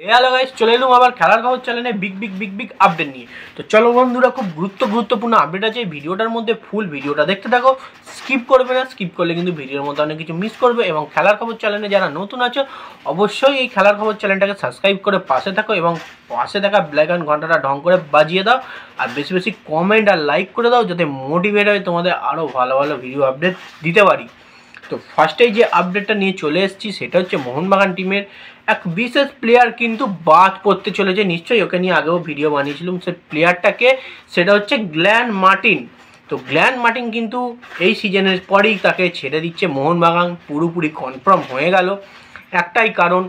Hello guys, চলে এলাম আবার খেলার খবর চ্যানেলে বিগ আপডেট নিয়ে। তো চলো বন্ধুরা, খুব গুরুত্বপূর্ণ আপডেট আছে এই ভিডিওটার মধ্যে। ফুল ভিডিওটা দেখতে থাকো, স্কিপ করবে না। স্কিপ করলে কিন্তু ভিডিওর মধ্যে অনেক কিছু মিস করবে। এবং খেলার খবর চ্যানেলে যারা নতুন আছো, অবশ্যই এই খেলার খবর চ্যানেলটাকে সাবস্ক্রাইব করে পাশে থাকো এবং পাশে থাকা ব্ল্যাক অ্যান্ড ঘন্টাটা ঢং করে বাজিয়ে দাও। আর বেশি বেশি কমেন্ট আর লাইক করে দাও, যাতে মোটিভেট হয় তোমাদের আরও ভালো ভালো ভিডিও আপডেট দিতে পারি। তো ফার্স্টেই যে আপডেটটা নিয়ে চলে এসেছি সেটা হচ্ছে মোহনবাগান টিমের এক বিশেষ প্লেয়ার কিন্তু বাদ পড়তে চলেছে। নিশ্চয়ই ওকে নিয়ে আগেও ভিডিও বানিয়েছিলাম। সে প্লেয়ারটাকে, সেটা হচ্ছে গ্ল্যান মার্টিন। তো গ্ল্যান মার্টিন কিন্তু এই সিজনের পরেই তাকে ছেড়ে দিচ্ছে মোহনবাগান, পুরোপুরি কনফার্ম হয়ে গেল। একটাই কারণ,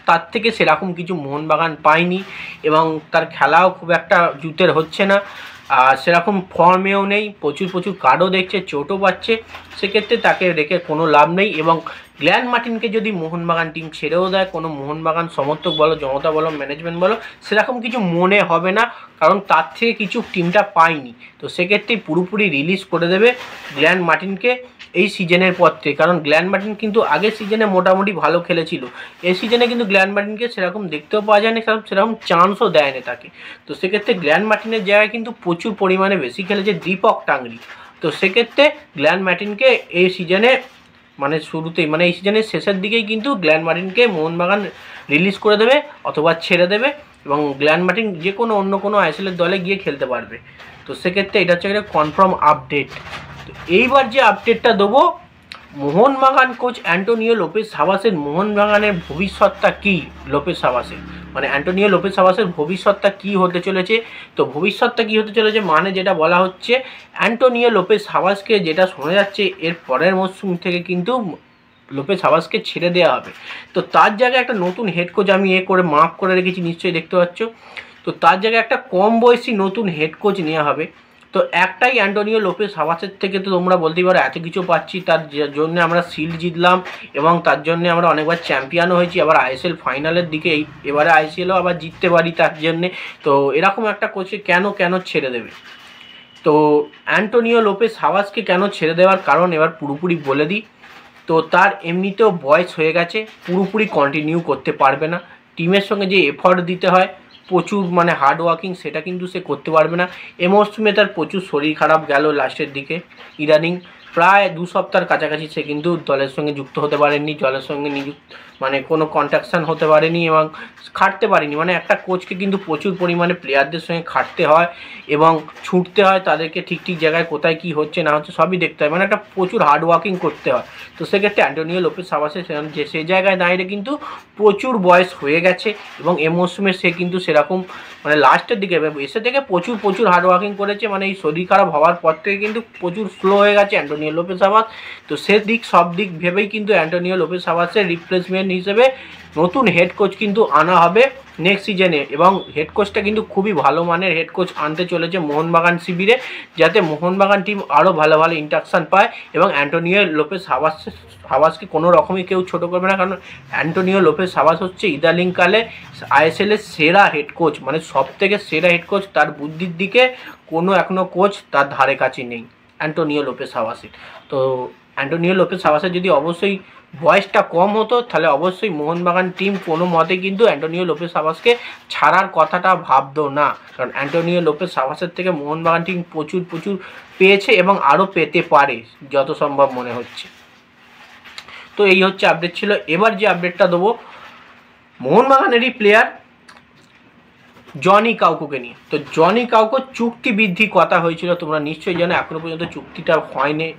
তার থেকে সেরকম কিছু মোহনবাগান পায়নি এবং তার খেলাও খুব একটা জুতের হচ্ছে না। আর সেরকম ফর্মেও নেই, প্রচুর কার্ডও দেখছে, চোটও পাচ্ছে। সেক্ষেত্রে তাকে রেখে কোনো লাভ নেই। এবং গ্ল্যান মার্টিনকে যদি মোহনবাগান টিম ছেড়েও দেয়, কোনো মোহনবাগান সমর্থক বলো, জনতা বলো, ম্যানেজমেন্ট বলো, সেরকম কিছু মনে হবে না, কারণ তার থেকে কিছু টিমটা পায়নি। তো সেক্ষেত্রে পুরোপুরি রিলিজ করে দেবে গ্ল্যান মার্টিনকে এই সিজনের পর থেকে। কারণ গ্ল্যান মার্টিন কিন্তু আগের সিজনে মোটামুটি ভালো খেলেছিল, এই সিজনে কিন্তু গ্ল্যান মার্টিনকে সেরকম দেখতেও পাওয়া যায়নি, সেরকম চান্সও দেয়নি তাকে। তো সেক্ষেত্রে গ্ল্যান মার্টিনের জায়গায় কিন্তু প্রচুর পরিমাণে বেশি খেলেছে দীপক টাংরি। তো সেক্ষেত্রে গ্ল্যান মার্টিনকে এই সিজনে, মানে শুরুতেই, মানে এই সিজনের শেষের দিকেই কিন্তু গ্ল্যান মার্টিনকে মোহনবাগান রিলিজ করে দেবে অথবা ছেড়ে দেবে এবং গ্ল্যান মার্টিন যে কোনো অন্য কোনো আইএসএলের দলে গিয়ে খেলতে পারবে। তো সেক্ষেত্রে এটা হচ্ছে একটা কনফার্ম আপডেট। তো এইবার যে আপডেটটা দেবো, মোহনবাগান কোচ অ্যান্টোনিও লোপেজ সাবাসের মোহনবাগানের ভবিষ্যৎটা কী, লোপেজ সাবাসের মানে অ্যান্টোনিও লোপেজ সাবাসের ভবিষ্যৎটা কী হতে চলেছে। তো ভবিষ্যৎটা কী হতে চলেছে মানে যেটা বলা হচ্ছে, অ্যান্টোনিও লোপেজ সাবাসকে, যেটা শোনা যাচ্ছে এর পরের মরশুম থেকে কিন্তু লোপেজ সাবাসকে ছেড়ে দেওয়া হবে। তো তার জায়গায় একটা নতুন হেড কোচ আমি মার্ক করে রেখেছি, নিশ্চয়ই দেখতে পাচ্ছ। তো তার জায়গায় একটা কম বয়সী নতুন হেড কোচ নেওয়া হবে। তো একটাই, অ্যান্টোনিও লোপেজ সাবাসের থেকে তো তোমরা বলতেই পারো এত কিছু পাচ্ছি, তার জন্য আমরা শিল্ড জিতলাম এবং তার জন্য আমরা অনেকবার চ্যাম্পিয়নও হয়েছি, আবার আইএসএল ফাইনালের দিকে এবারে আইসিএলও আবার জিততে পারি তার জন্যে। তো এরকম একটা কোচকে কেন ছেড়ে দেবে? তো অ্যান্টোনিও লোপেজ সাবাসকে কেন ছেড়ে দেওয়ার কারণ এবার পুরোপুরি বলে দিই। তো তার এমনিতেও বয়স হয়ে গেছে, পুরোপুরি কন্টিনিউ করতে পারবে না। টিমের সঙ্গে যে এফর্ট দিতে হয়, প্রচুর মানে হার্ড ওয়ার্কিং, সেটা কিন্তু সে করতে পারবে না। এ মরশুমে তার প্রচুর শরীর খারাপ গেল লাস্টের দিকে। ইদানিং প্রায় 2 সপ্তাহের কাছাকাছি সে কিন্তু দলের সঙ্গে যুক্ত হতে পারেনি, দলের সঙ্গে মানে কোনো কন্ট্যাকশান হতে পারেনি এবং খাটতে পারেনি। মানে একটা কোচকে কিন্তু প্রচুর পরিমাণে প্লেয়ারদের সঙ্গে খাটতে হয় এবং ছুটতে হয়, তাদেরকে ঠিক জায়গায় কোথায় কী হচ্ছে না হচ্ছে সবই দেখতে হয়, মানে একটা প্রচুর হার্ড ওয়ার্কিং করতে হয়। তো সেক্ষেত্রে অ্যান্টোনিও লোপেজ সাবাসের যে সেই জায়গায় দাঁড়িয়ে কিন্তু প্রচুর বয়স হয়ে গেছে এবং এ মরশুমে সে কিন্তু সেরকম মানে লাস্টের দিকে এসে থেকে প্রচুর হার্ড ওয়ার্কিং করেছে। মানে এই শরীর খারাপ হওয়ার পর থেকে কিন্তু প্রচুর স্লো হয়ে গেছে অ্যান্টোনিও লোপেজ সাবাস। তো সব দিক ভেবেই কিন্তু অ্যান্টোনিও লোপেজ সাবাসের রিপ্লেসমেন্ট হিসেবে নতুন হেড কোচ কিন্তু আনা হবে নেক্সট সিজনে। এবং হেড কোচটা কিন্তু খুবই ভালো মানের হেড কোচ আনতে চলেছে মোহনবাগান শিবিরে, যাতে মোহনবাগান টিম আরও ভালো ইন্ডাকশান পায় এবং অ্যান্টোনিও লোপেজ সাবাসকে কোনো রকমই কেউ ছোটো করবে না। কারণ অ্যান্টোনিও লোপেজ সাবাস হচ্ছে ইদানিংকালে আইএসএলের সেরা হেড কোচ, মানে সব থেকে সেরা হেড কোচ। তার বুদ্ধির দিকে কোনো এখনও কোচ তার ধারে কাছে নেই অ্যান্টোনিও লোপেজ সাবাসের। তো অ্যান্টোনিও লোপেজ সাবাসের যদি অবশ্যই বয়সটা কম হতো, তাহলে অবশ্যই মোহনবাগান টিম কোনো মতে কিন্তু অ্যান্টোনিও লোপেজ সাবাসকে ছাড়ার কথাটা ভাবতো না। কারণ অ্যান্টোনিও লোপেজ সাবাসের থেকে মোহনবাগান টিম প্রচুর পেয়েছে এবং আরও পেতে পারে যত সম্ভব মনে হচ্ছে। তো এই হচ্ছে আপডেট ছিল। এবার যে আপডেটটা দেবো, মোহনবাগানেরই প্লেয়ার জনি কাউকোকে নিয়ে। তো জনি কাউকো চুক্তি বৃদ্ধি কথা হয়েছিল, তোমরা নিশ্চয়ই জানো, এখনও পর্যন্ত চুক্তিটা হয়নি।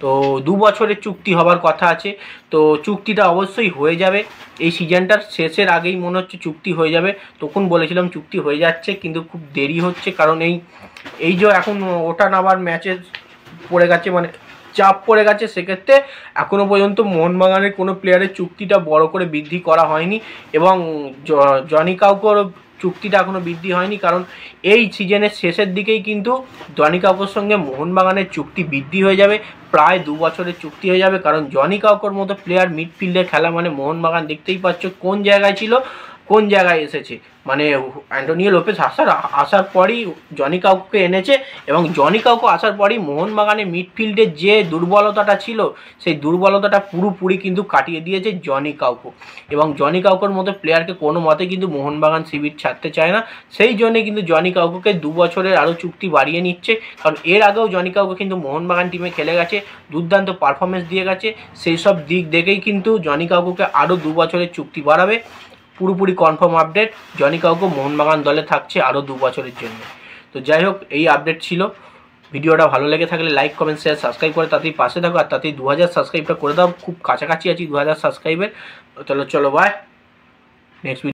তো 2 বছরের চুক্তি হবার কথা আছে। তো চুক্তিটা অবশ্যই হয়ে যাবে এই সিজনটার শেষের আগেই মনে হচ্ছে চুক্তি হয়ে যাবে। তখন বলেছিলাম চুক্তি হয়ে যাচ্ছে, কিন্তু খুব দেরি হচ্ছে, কারণ এই যে এখন ওঠা নামার ম্যাচে পড়ে গেছে, মানে চাপ পড়ে গেছে। সেক্ষেত্রে এখনও পর্যন্ত মোহনবাগানের কোনো প্লেয়ারের চুক্তিটা বড় করে বৃদ্ধি করা হয়নি এবং জনি কাউকোর চুক্তিটা এখনও বৃদ্ধি হয়নি, কারণ এই সিজনের শেষের দিকেই কিন্তু জনি কাউকোর সঙ্গে মোহনবাগানের চুক্তি বৃদ্ধি হয়ে যাবে, প্রায় 2 বছরের চুক্তি হয়ে যাবে। কারণ জনি কাউকোর মতো প্লেয়ার মিডফিল্ডে খেলা মানে মোহনবাগান দেখতেই পাচ্ছ কোন জায়গায় ছিল, কোন জায়গায় এসেছে, মানে অ্যান্টোনিও লোপেজ আসার পরই জনি কাউকে এনেছে, এবং জনি কাউকে আসার পরই মোহনবাগানের মিডফিল্ডের যে দুর্বলতাটা ছিল সেই দুর্বলতাটা পুরোপুরি কিন্তু কাটিয়ে দিয়েছে জনি কাউকে। এবং জনি কাউকের মতো প্লেয়ারকে কোনো মতে কিন্তু মোহনবাগান শিবির ছাড়তে চায় না, সেই জন্যে কিন্তু জনি কাউকে 2 বছরের আরও চুক্তি বাড়িয়ে নিচ্ছে। কারণ এর আগেও জনি কাউকে কিন্তু মোহনবাগান টিমে খেলে গেছে, দুর্দান্ত পারফরমেন্স দিয়ে গেছে, সেই সব দিক দেখেই কিন্তু জনি কাউকে আরও 2 বছরের চুক্তি বাড়াবে। পুরোপুরি কনফার্ম আপডেট, জনি কাউকে মোহনবাগান দলে থাকছে আরও 2 বছরের জন্য। তো যাই হোক, এই আপডেট ছিল। ভিডিওটা ভালো লেগে থাকলে লাইক কমেন্ট শেয়ার সাবস্ক্রাইব করে তাতেই পাশে থাকো, আর তাতেই 2000 সাবস্ক্রাইবটা করে দাও, খুব কাছাকাছি আছি 2000 সাবস্ক্রাইবের। তাহলে চলো বাই, নেক্সট